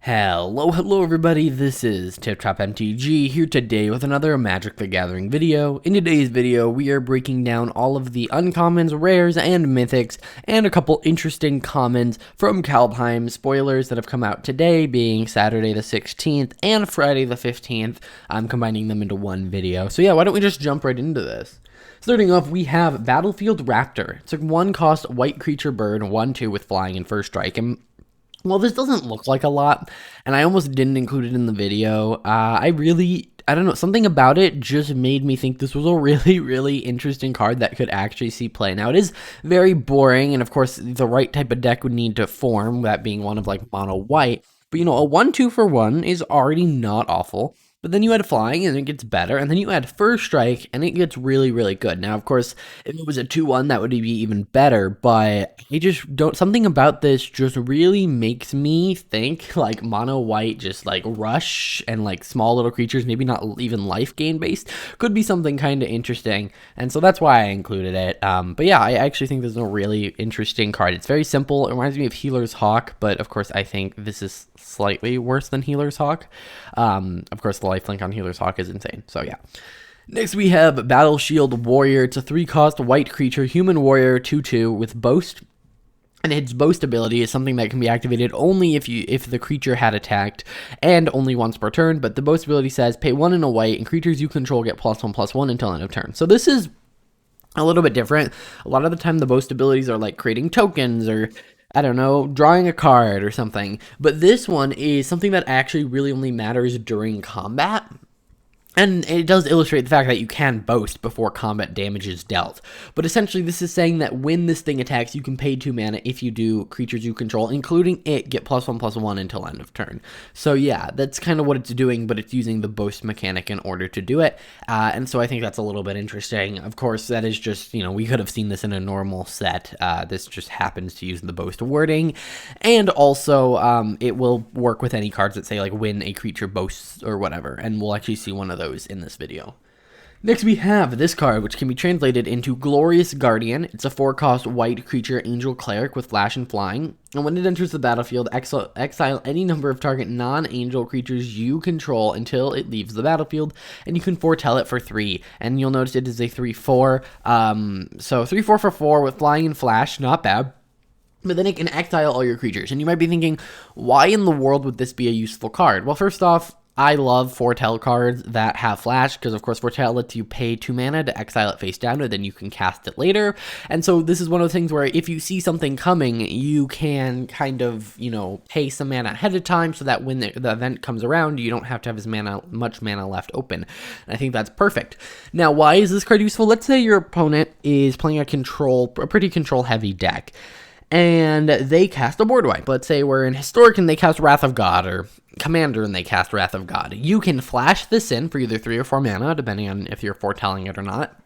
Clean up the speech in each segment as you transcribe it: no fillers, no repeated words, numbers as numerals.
Hello everybody, this is TipTop MTG here today with another Magic the Gathering video. In today's video, we are breaking down all of the uncommons, rares, and mythics, and a couple interesting commons from Kaldheim spoilers that have come out today, being Saturday the 16th and Friday the 15th. I'm combining them into one video. So yeah, why don't we just jump right into this? Starting off, we have Battlefield Raptor. It's a 1-cost white creature bird, 1/2 with flying and first strike. And well, this doesn't look like a lot, and I almost didn't include it in the video. I don't know, something about it just made me think this was a really interesting card that could actually see play. Now, it is very boring, and of course, the right type of deck would need to form, that being one of like mono white. But you know, a 1/2 for 1 is already not awful. But then you add flying and it gets better, and then you add first strike and it gets really good. Now, of course, if it was a 2/1, that would be even better, but I just don't, something about this just really makes me think like mono white, just like rush and like small little creatures, maybe not even life gain based, could be something kind of interesting. And so that's why I included it. But yeah, I actually think this is a really interesting card. It's very simple. It reminds me of Healer's Hawk, but of course I think this is slightly worse than Healer's Hawk. Of course, the lifelink on Healer's Hawk is insane, so yeah. Next we have Battleshield Warrior. It's a 3-cost white creature, human warrior, 2/2 with boast. And its boast ability is something that can be activated only if the creature had attacked, and only once per turn. But the boast ability says pay 1 in a white, and creatures you control get +1/+1 until end of turn. So this is a little bit different. A lot of the time the boast abilities are like creating tokens or, I don't know, drawing a card or something. But this one is something that actually really only matters during combat. And it does illustrate the fact that you can boast before combat damage is dealt. But essentially, this is saying that when this thing attacks, you can pay 2 mana if you do creatures you control, including it, get +1/+1 until end of turn. So yeah, that's kind of what it's doing, but it's using the boast mechanic in order to do it. And so I think that's a little bit interesting. Of course, that is just, you know, we could have seen this in a normal set. This just happens to use the boast wording. And also, it will work with any cards that say, like, when a creature boasts or whatever. And we'll actually see one of those in this video. Next we have this card, which can be translated into Glorious Guardian. It's a 4-cost white creature, angel cleric with flash and flying. And when it enters the battlefield, exile any number of target non-angel creatures you control until it leaves the battlefield, and you can foretell it for 3. And you'll notice it is a 3/4. So 3/4 for 4 with flying and flash, not bad. But then it can exile all your creatures. And you might be thinking, why in the world would this be a useful card? Well, first off, I love foretell cards that have flash, because of course foretell lets you pay 2 mana to exile it face down, and then you can cast it later. And so this is one of the things where if you see something coming, you can kind of, you know, pay some mana ahead of time, so that when the event comes around, you don't have to have much mana left open. And I think that's perfect. Now, why is this card useful? Let's say your opponent is playing a pretty control heavy deck, and they cast a board wipe. Let's say we're in Historic and they cast Wrath of God, or Commander and they cast Wrath of God. You can flash this in for either 3 or 4 mana, depending on if you're foretelling it or not,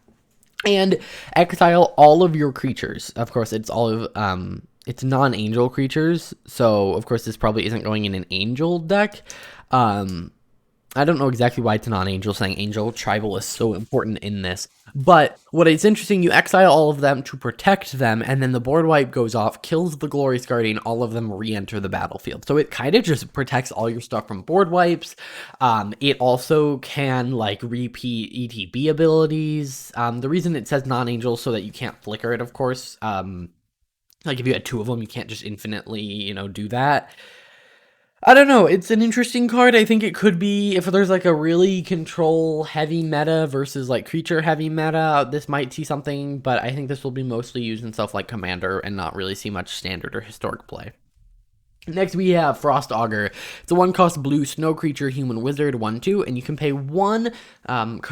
and exile all of your creatures. Of course, it's all of it's non-angel creatures, so of course this probably isn't going in an angel deck. I don't know exactly why it's a non-angel, saying angel tribal is so important in this. But what is interesting, you exile all of them to protect them, and then the board wipe goes off, kills the Glorious Guardian, all of them re-enter the battlefield. So it kind of just protects all your stuff from board wipes. It also can, like, repeat ETB abilities. The reason it says non-angel is so that you can't flicker it, of course. Like, if you had 2 of them, you can't just infinitely, you know, do that. I don't know, it's an interesting card. I think it could be, if there's like a really control heavy meta versus like creature heavy meta, this might see something, but I think this will be mostly used in stuff like Commander and not really see much standard or historic play. Next we have Frost Auger. It's a 1-cost blue snow creature, human wizard, 1/2, and you can pay 1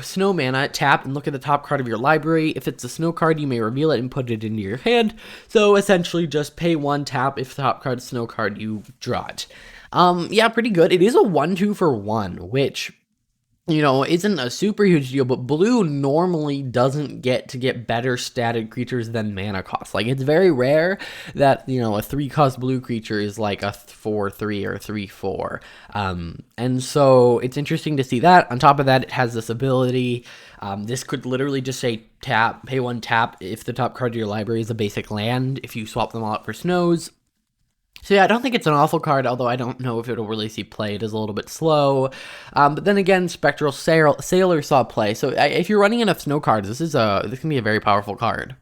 snow mana, tap, and look at the top card of your library. If it's a snow card, you may reveal it and put it into your hand. So essentially just pay 1, tap, if the top card is snow card, you draw it. Yeah, pretty good. It is a 1/2 for 1, which, you know, isn't a super huge deal, but blue normally doesn't get to get better statted creatures than mana cost. Like, it's very rare that, you know, a 3-cost blue creature is like a 4/3 or 3/4. And so it's interesting to see that. On top of that, it has this ability. This could literally just say tap, pay 1, tap if the top card of your library is a basic land, if you swap them all out for snows. So yeah, I don't think it's an awful card, although I don't know if it'll really see play. It is a little bit slow. But then again, Spectral Sailor saw play. So if you're running enough snow cards, this can be a very powerful card.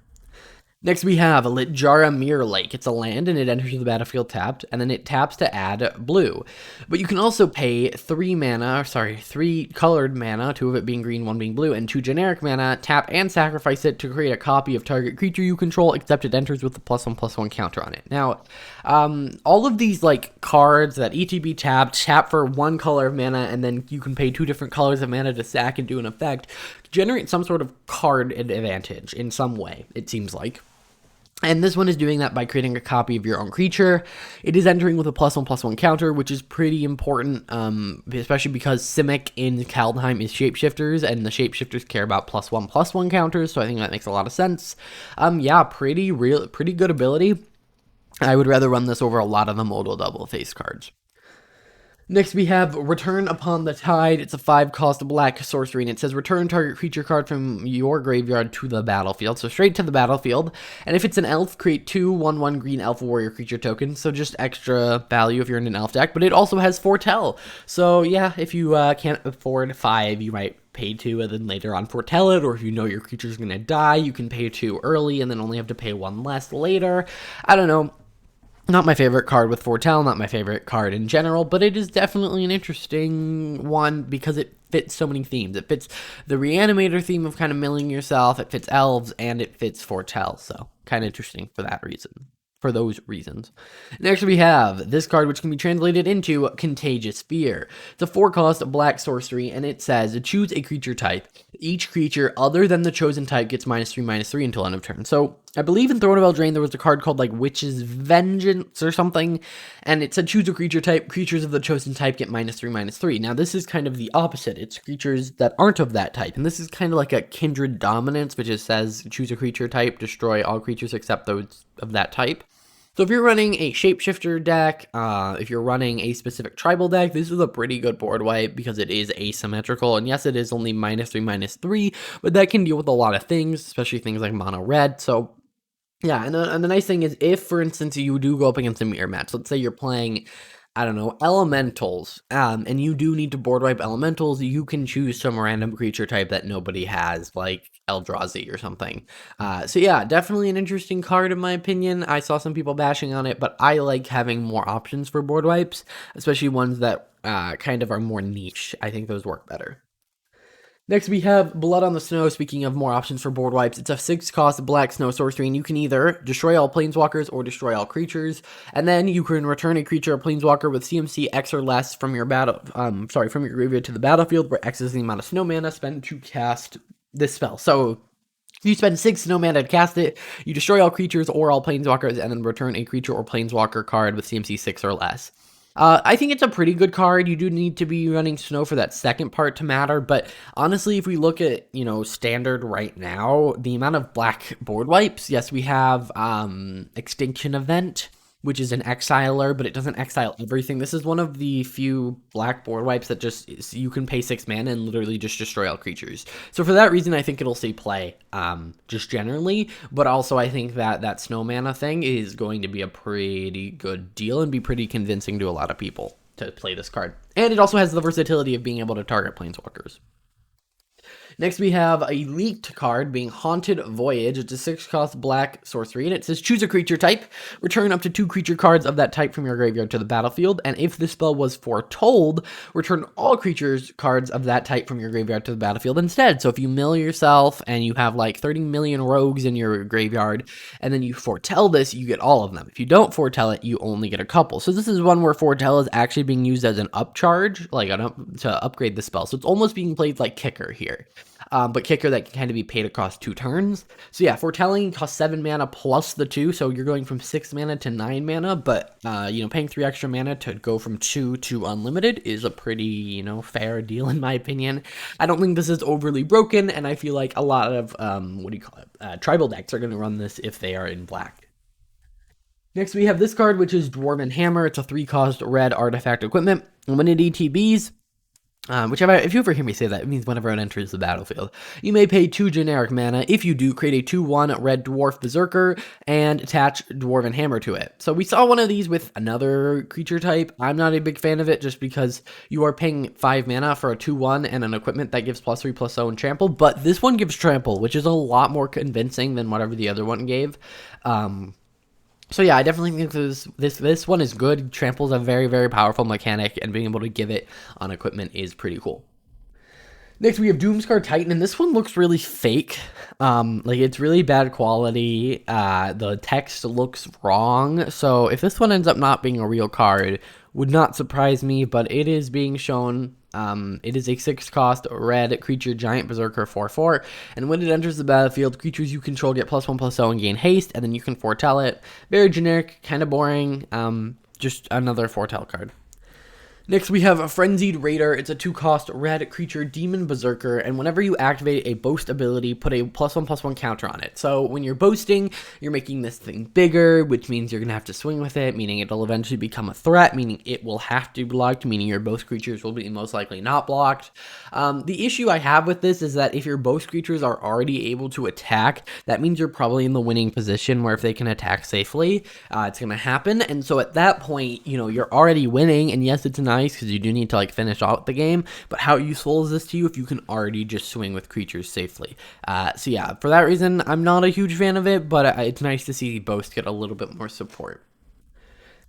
Next, we have Litjaramir Lake. It's a land, and it enters the battlefield tapped, and then it taps to add blue. But you can also pay 3 colored mana, 2 of it being green, 1 being blue, and 2 generic mana, tap and sacrifice it to create a copy of target creature you control, except it enters with the +1/+1 counter on it. Now, all of these like cards that ETB tap for 1 color of mana, and then you can pay 2 different colors of mana to sack and do an effect, generate some sort of card advantage in some way, it seems like. And this one is doing that by creating a copy of your own creature. It is entering with a +1/+1 counter, which is pretty important, especially because Simic in Kaldheim is shapeshifters, and the shapeshifters care about +1/+1 counters, so I think that makes a lot of sense. Yeah, pretty good ability. I would rather run this over a lot of the Modal double face cards. Next, we have Return Upon the Tide. It's a 5-cost black sorcery, and it says return target creature card from your graveyard to the battlefield. So straight to the battlefield. And if it's an elf, create 2 1/1 green elf warrior creature tokens. So just extra value if you're in an elf deck. But it also has Foretell. So yeah, if you can't afford 5, you might pay 2 and then later on foretell it. Or if you know your creature's going to die, you can pay 2 early and then only have to pay 1 less later. I don't know. Not my favorite card with Foretell, not my favorite card in general, but it is definitely an interesting one because it fits so many themes. It fits the Reanimator theme of kind of milling yourself, it fits elves, and it fits Foretell, so kind of interesting for that reason. For those reasons. Next, we have this card, which can be translated into Contagious Fear. It's a 4-cost black sorcery, and it says choose a creature type. Each creature other than the chosen type gets -3/-3 until end of turn. So I believe in Throne of Eldraine there was a card called like Witch's Vengeance or something, and it said choose a creature type. Creatures of the chosen type get -3/-3. Now this is kind of the opposite. It's creatures that aren't of that type, and this is kind of like a Kindred Dominance, which just says choose a creature type, destroy all creatures except those of that type. So if you're running a shapeshifter deck, if you're running a specific tribal deck, this is a pretty good board wipe because it is asymmetrical. And yes, it is only -3/-3, but that can deal with a lot of things, especially things like mono red. So yeah, and the nice thing is if, for instance, you do go up against a mirror match, let's say you're playing, I don't know, elementals, and you do need to board wipe elementals, you can choose some random creature type that nobody has, like Eldrazi or something. So yeah, definitely an interesting card in my opinion. I saw some people bashing on it, but I like having more options for board wipes, especially ones that kind of are more niche. I think those work better. Next, we have Blood on the Snow. Speaking of more options for board wipes, it's a 6-cost black snow sorcery, and you can either destroy all planeswalkers or destroy all creatures, and then you can return a creature or planeswalker with CMC X or less from your from your graveyard to the battlefield, where X is the amount of snow mana spent to cast this spell. So if you spend 6 snow mana to cast it, you destroy all creatures or all planeswalkers, and then return a creature or planeswalker card with CMC 6 or less. I think it's a pretty good card. You do need to be running snow for that second part to matter, but honestly, if we look at, standard right now, the amount of black board wipes, yes, we have Extinction Event, which is an exiler, but it doesn't exile everything. This is one of the few black board wipes that just, you can pay 6 mana and literally just destroy all creatures. So for that reason, I think it'll see play, just generally, but also I think that snow mana thing is going to be a pretty good deal and be pretty convincing to a lot of people to play this card. And it also has the versatility of being able to target planeswalkers. Next, we have a leaked card being Haunted Voyage. It's a 6-cost black sorcery, and it says choose a creature type. Return up to 2 creature cards of that type from your graveyard to the battlefield, and if this spell was foretold, return all creatures cards of that type from your graveyard to the battlefield instead. So if you mill yourself and you have like 30 million rogues in your graveyard, and then you foretell this, you get all of them. If you don't foretell it, you only get a couple. So this is one where foretell is actually being used as an upcharge, to upgrade the spell. So it's almost being played like Kicker here. But Kicker that can kind of be paid across 2 turns. So yeah, Foretelling costs 7 mana plus the 2, so you're going from 6 mana to 9 mana, but, paying 3 extra mana to go from 2 to unlimited is a pretty, fair deal in my opinion. I don't think this is overly broken, and I feel like a lot of, tribal decks are going to run this if they are in black. Next, we have this card, which is Dwarven Hammer. It's a 3-cost red artifact equipment. And when it ETBs, If you ever hear me say that, it means whenever it enters the battlefield. You may pay 2 generic mana. If you do, create a 2/1 red dwarf berserker and attach Dwarven Hammer to it. So we saw one of these with another creature type. I'm not a big fan of it just because you are paying 5 mana for a 2/1 and an equipment that gives +3/+0 and trample, but this one gives trample, which is a lot more convincing than whatever the other one gave. So yeah, I definitely think this one is good. Trample is a very, very powerful mechanic, and being able to give it on equipment is pretty cool. Next, we have Doomscar Titan, and this one looks really fake. Like, it's really bad quality. The text looks wrong. So if this one ends up not being a real card, would not surprise me, but it is being shown. It is a 6-cost red creature giant berserker 4/4, and when it enters the battlefield, creatures you control get +1/+0 and gain haste, and then you can foretell it. Very generic, kind of boring. Just another foretell card. Next, we have a Frenzied Raider. It's a 2-cost red creature demon berserker, and whenever you activate a boast ability, put a +1/+1 counter on it. So when you're boasting, you're making this thing bigger, which means you're going to have to swing with it, meaning it'll eventually become a threat, meaning it will have to be blocked, meaning your boast creatures will be most likely not blocked. The issue I have with this is that if your boast creatures are already able to attack, that means you're probably in the winning position where if they can attack safely, it's going to happen. And so at that point, you're already winning, and yes, it's nice because you do need to finish out the game, but how useful is this to you if you can already just swing with creatures safely? So yeah, for that reason, I'm not a huge fan of it, but it's nice to see Boast get a little bit more support.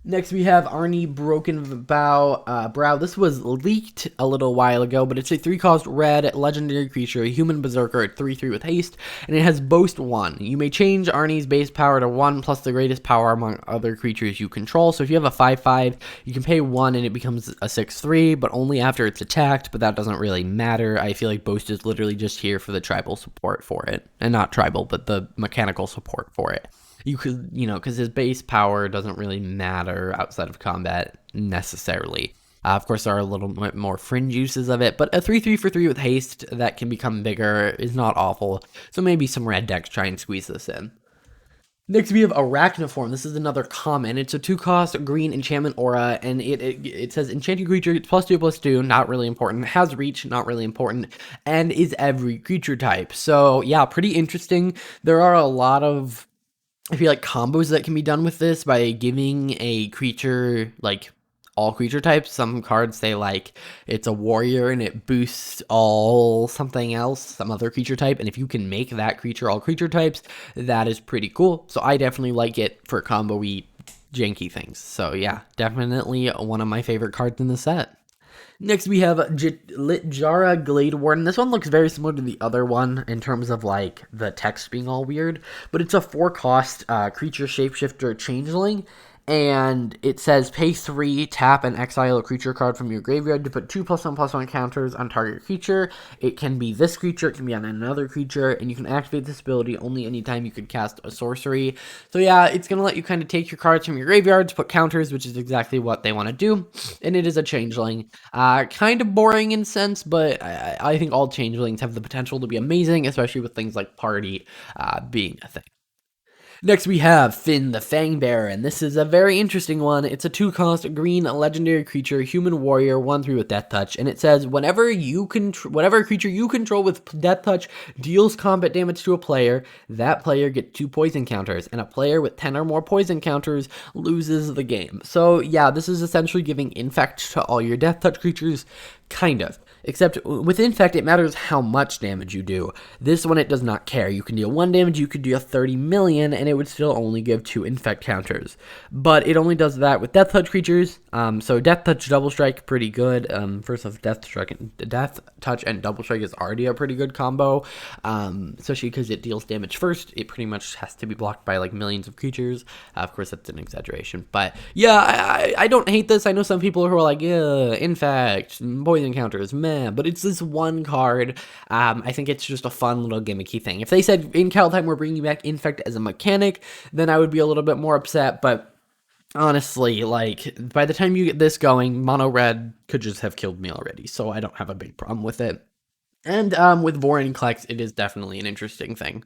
Next, we have Arnie Broken Bow. This was leaked a little while ago, but it's a 3-cost red legendary creature, a human berserker at 3/3 with haste, and it has Boast 1. You may change Arnie's base power to 1 plus the greatest power among other creatures you control. So if you have a 5/5, you can pay 1 and it becomes a 6/3, but only after it's attacked, but that doesn't really matter. I feel like Boast is literally just here for the tribal support for it. And not tribal, but the mechanical support for it. You could, because his base power doesn't really matter outside of combat necessarily. Of course, there are a little bit more fringe uses of it, but a 3/3 for 3 with haste that can become bigger is not awful. So maybe some red decks try and squeeze this in. Next, we have Arachna Form. This is another common. It's a 2-cost green enchantment aura, and it says enchanted creature, it's +2/+2, not really important. Has reach, not really important, and is every creature type. So yeah, pretty interesting. There are a lot of, I feel like, combos that can be done with this by giving a creature all creature types. Some cards say it's a warrior and it boosts all something else, some other creature type, and if you can make that creature all creature types, that is pretty cool. So I definitely like it for combo-y janky things. So yeah, definitely one of my favorite cards in the set. Next, we have Litjaramir Glade Warden. This one looks very similar to the other one in terms of the text being all weird, but it's a 4-cost creature shapeshifter changeling, and it says pay 3, tap, and exile a creature card from your graveyard to put 2 +1/+1 counters on target creature. It can be this creature, it can be on another creature, and you can activate this ability only anytime you could cast a sorcery. So yeah, it's going to let you kind of take your cards from your graveyard to put counters, which is exactly what they want to do, and it is a changeling. Kind of boring in sense, but I think all changelings have the potential to be amazing, especially with things like party being a thing. Next, we have Finn the Fang Bearer, and this is a very interesting one. It's a 2-cost green legendary creature, human warrior, 1/3 with death touch, and it says whatever creature you control with death touch deals combat damage to a player, that player gets 2 poison counters, and a player with 10 or more poison counters loses the game. So yeah, this is essentially giving infect to all your death touch creatures, kind of. Except with Infect, it matters how much damage you do. This one, it does not care. You can deal 1 damage, you could deal 30 million, and it would still only give 2 Infect counters. But it only does that with Death Touch creatures. So Death Touch, Double Strike, pretty good. First off, Death Touch and Double Strike is already a pretty good combo. Especially because it deals damage first. It pretty much has to be blocked by millions of creatures. Of course, that's an exaggeration. But yeah, I don't hate this. I know some people who are like, yeah, Infect, poison counters, meh. But it's this one card. I think it's just a fun little gimmicky thing. If they said in Kaldheim we're bringing back Infect as a mechanic, then I would be a little bit more upset. But honestly, by the time you get this going, mono red could just have killed me already. So I don't have a big problem with it. And with Vorin Klex, it is definitely an interesting thing.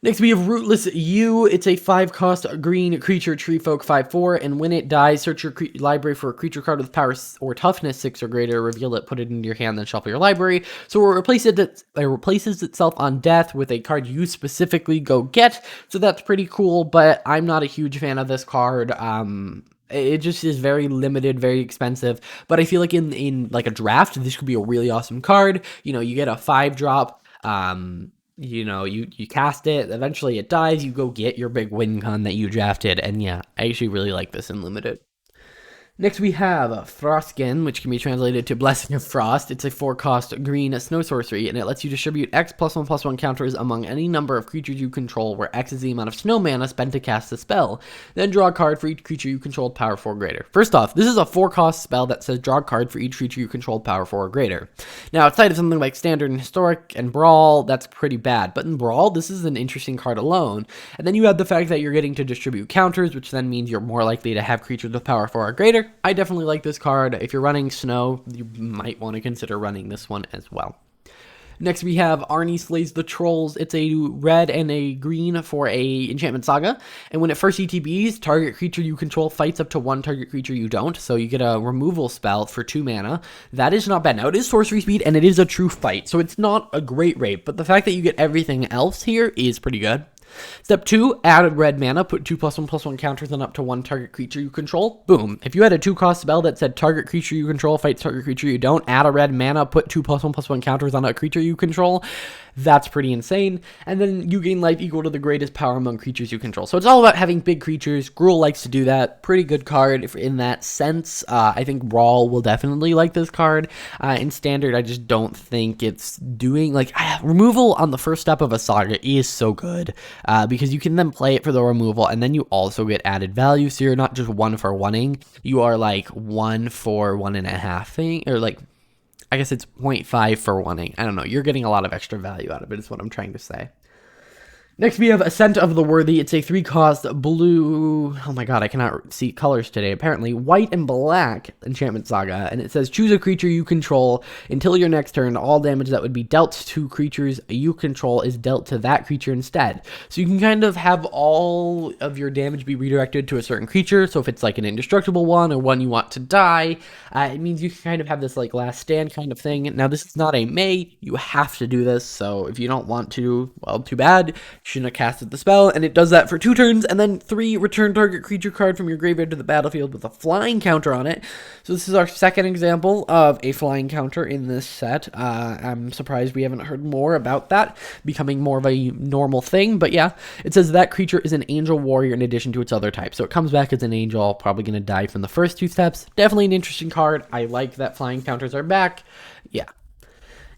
Next, we have Rootless U. It's a 5-cost green creature, tree folk 5/4, and when it dies, search your library for a creature card with power or toughness 6 or greater, reveal it, put it into your hand, then shuffle your library. So it replaces itself on death with a card you specifically go get, so that's pretty cool, but I'm not a huge fan of this card. It just is very limited, very expensive, but I feel like in like a draft, this could be a really awesome card. You know, you get a 5-drop, you know, you cast it, eventually it dies, you go get your big win con that you drafted, and yeah, I actually really like this in limited. Next we have Frostkin, which can be translated to Blessing of Frost. It's a 4-cost green snow sorcery, and it lets you distribute X +1/+1 counters among any number of creatures you control, where X is the amount of snow mana spent to cast the spell. Then draw a card for each creature you controlled power 4 or greater. First off, this is a 4-cost spell that says draw a card for each creature you controlled power 4 or greater. Now, outside of something like Standard and Historic and Brawl, that's pretty bad, but in Brawl, this is an interesting card alone. And then you have the fact that you're getting to distribute counters, which then means you're more likely to have creatures with power 4 or greater. I definitely like this card. If you're running Snow, you might want to consider running this one as well. Next, we have Arnie Slays the Trolls. It's a red and a green for a enchantment saga, and when it first ETBs, target creature you control fights up to 1 target creature you don't, so you get a removal spell for 2 mana. That is not bad. Now, it is sorcery speed, and it is a true fight, so it's not a great rate, but the fact that you get everything else here is pretty good. Step 2, added red mana, put 2 +1/+1 counters on up to 1 target creature you control. Boom. If you had a 2-cost spell that said target creature you control fights target creature you don't, add a red mana, put 2 +1/+1 counters on a creature you control, that's pretty insane. And then you gain life equal to the greatest power among creatures you control. So it's all about having big creatures. Gruul likes to do that. Pretty good card in that sense. I think Brawl will definitely like this card. In Standard, I just don't think it's doing, like, removal on the first step of a saga is so good. Because you can then play it for the removal, and then you also get added value, so you're not just 1 for 1ing, you are like 1 for 1.5ing, or like, I guess it's 0.5 for 1ing, I don't know, you're getting a lot of extra value out of it, is what I'm trying to say. Next, we have Ascent of the Worthy. It's a 3-cost blue, oh my god, I cannot see colors today, apparently, white and black enchantment saga, and it says, choose a creature you control until your next turn. All damage that would be dealt to creatures you control is dealt to that creature instead. So you can kind of have all of your damage be redirected to a certain creature, so if it's like an indestructible one or one you want to die, it means you can kind of have this like last stand kind of thing. Now, this is not a May, you have to do this, so if you don't want to, well, too bad. Shouldn't have casted the spell, and it does that for 2 turns, and then 3, return target creature card from your graveyard to the battlefield with a flying counter on it. So this is our second example of a flying counter in this set. I'm surprised we haven't heard more about that becoming more of a normal thing, but yeah, it says that creature is an angel warrior in addition to its other type, so it comes back as an angel, probably going to die from the first 2 steps. Definitely an interesting card. I like that flying counters are back. Yeah.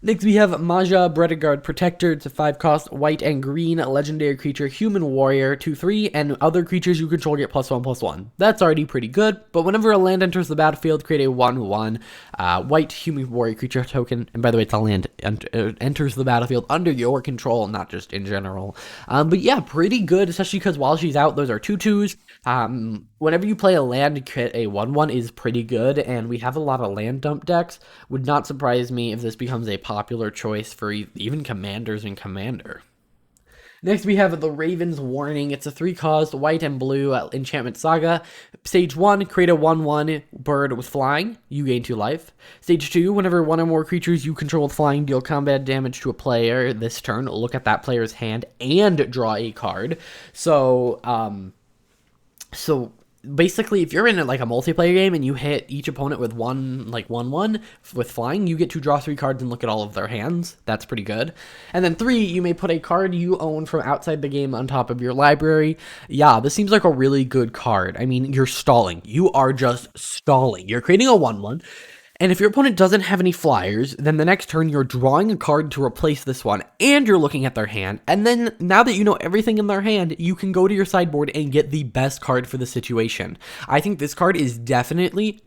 Next, we have Maja, Bredeguard Protector. It's a 5-cost white and green legendary creature, human warrior, 2/3, and other creatures you control get +1/+1. That's already pretty good, but whenever a land enters the battlefield, create a 1/1 white human warrior creature token. And by the way, it's a land enters the battlefield under your control, not just in general. But yeah, pretty good, especially because while she's out, those are 2/2s. Whenever you play a land, crit a 1/1 is pretty good, and we have a lot of land dump decks. Would not surprise me if this becomes a popular choice for even commanders and Commander. Next, we have the Raven's Warning. It's a 3-cost white and blue enchantment saga. Stage 1, create a 1/1 bird with flying. You gain 2 life. Stage 2, whenever 1 or more creatures you control with flying deal combat damage to a player this turn, look at that player's hand and draw a card. So basically, if you're in like a multiplayer game and you hit each opponent with 1/1 with flying, you get to draw 3 cards and look at all of their hands. That's pretty good. And then 3, you may put a card you own from outside the game on top of your library. Yeah, this seems like a really good card. I mean, you're stalling. You are just stalling. You're creating a 1/1. And if your opponent doesn't have any flyers, then the next turn you're drawing a card to replace this one, and you're looking at their hand, and then now that you know everything in their hand, you can go to your sideboard and get the best card for the situation. I think this card is definitely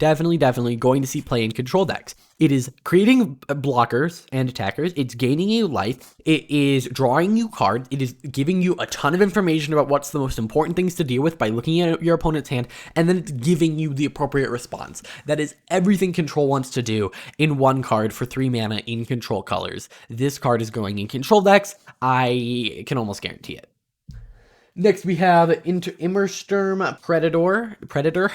going to see play in control decks. It is creating blockers and attackers. It's gaining you life. It is drawing you cards. It is giving you a ton of information about what's the most important things to deal with by looking at your opponent's hand, and then it's giving you the appropriate response. That is everything control wants to do in one card for 3 mana in control colors. This card is going in control decks. I can almost guarantee it. Next, we have Immersturm Predator. A Predator,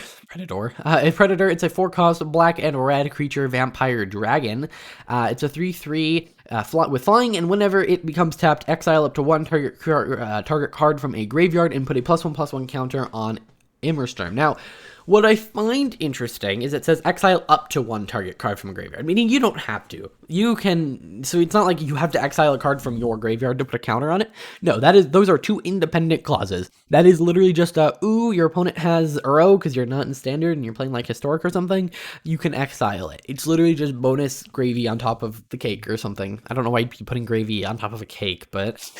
it's a 4-cost black and red creature vampire dragon. It's a 3/3 with flying, and whenever it becomes tapped, exile up to one target card from a graveyard and put a +1/+1 counter on Immersturm. Now, what I find interesting is it says exile up to one target card from a graveyard, meaning you don't have to. You can, so it's not like you have to exile a card from your graveyard to put a counter on it. No, those are two independent clauses. That is literally just ooh, your opponent has Uro because you're not in standard and you're playing like historic or something. You can exile it. It's literally just bonus gravy on top of the cake or something. I don't know why you'd be putting gravy on top of a cake, but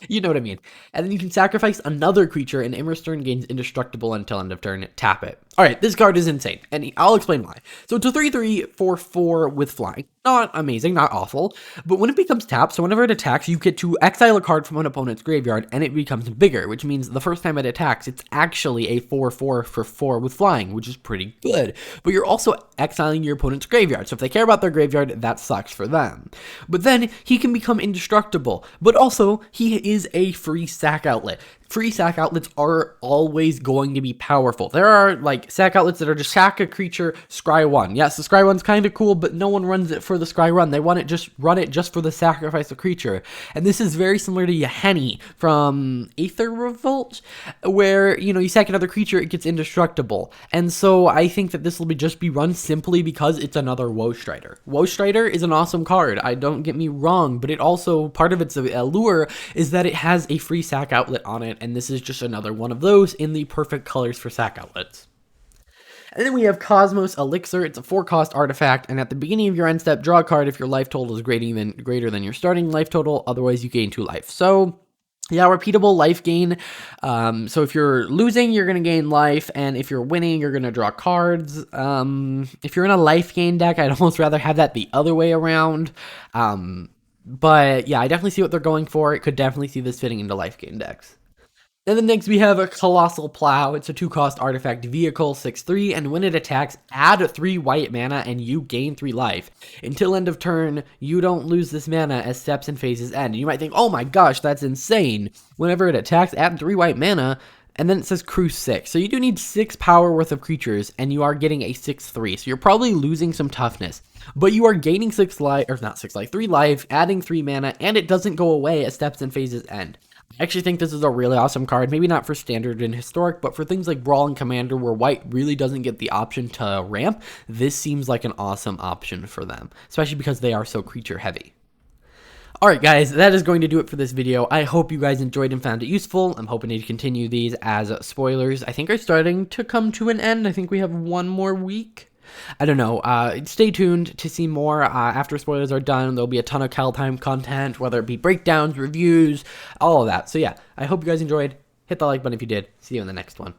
you know what I mean. And then you can sacrifice another creature, and Immersturm gains indestructible until end of turn. Tap it. All right, this card is insane, and I'll explain why. So it's a 3/3 for 4 with flying. Not amazing, not awful, but when it becomes tapped, so whenever it attacks, you get to exile a card from an opponent's graveyard, and it becomes bigger, which means the first time it attacks, it's actually a 4/4 for 4 with flying, which is pretty good. But you're also exiling your opponent's graveyard, so if they care about their graveyard, that sucks for them. But then he can become indestructible, but also he is a free sack outlet. Free sack outlets are always going to be powerful. There are like sack outlets that are just sack a creature, scry 1. Yes, the scry 1's kind of cool, but no one runs it for the scry run. They want it run it just for the sacrifice of creature. And this is very similar to Yahenni from Aether Revolt, where, you know, you sack another creature, it gets indestructible. And so I think that this will just be run simply because it's another Woe Strider. Woe Strider is an awesome card. Don't get me wrong, but it also, part of its allure is that it has a free sack outlet on it. And this is just another one of those in the perfect colors for sack outlets. And then we have Cosmos Elixir. It's a 4-cost artifact, and at the beginning of your end step, draw a card if your life total is greater than your starting life total. Otherwise, you gain 2 life. So yeah, repeatable life gain. So if you're losing, you're going to gain life, and if you're winning, you're going to draw cards. If you're in a life gain deck, I'd almost rather have that the other way around. But yeah, I definitely see what they're going for. It could definitely see this fitting into life gain decks. And then next we have a Colossal Plow. It's a 2-cost artifact vehicle, 6/3, and when it attacks, add 3 white mana and you gain 3 life. Until end of turn, you don't lose this mana as steps and phases end. And you might think, oh my gosh, that's insane. Whenever it attacks, add 3 white mana, and then it says crew 6. So you do need 6 power worth of creatures, and you are getting a 6/3. So you're probably losing some toughness. But you are gaining 6 life, or not 6 life, 3 life, adding 3 mana, and it doesn't go away as steps and phases end. I actually think this is a really awesome card, maybe not for standard and historic, but for things like Brawl and Commander where white really doesn't get the option to ramp, this seems like an awesome option for them, especially because they are so creature heavy. Alright guys, that is going to do it for this video. I hope you guys enjoyed and found it useful. I'm hoping to continue these as spoilers. I think are starting to come to an end. I think we have 1 more week. I don't know. Stay tuned to see more. After spoilers are done, there'll be a ton of Kaldheim content, whether it be breakdowns, reviews, all of that. So yeah, I hope you guys enjoyed. Hit the like button if you did. See you in the next one.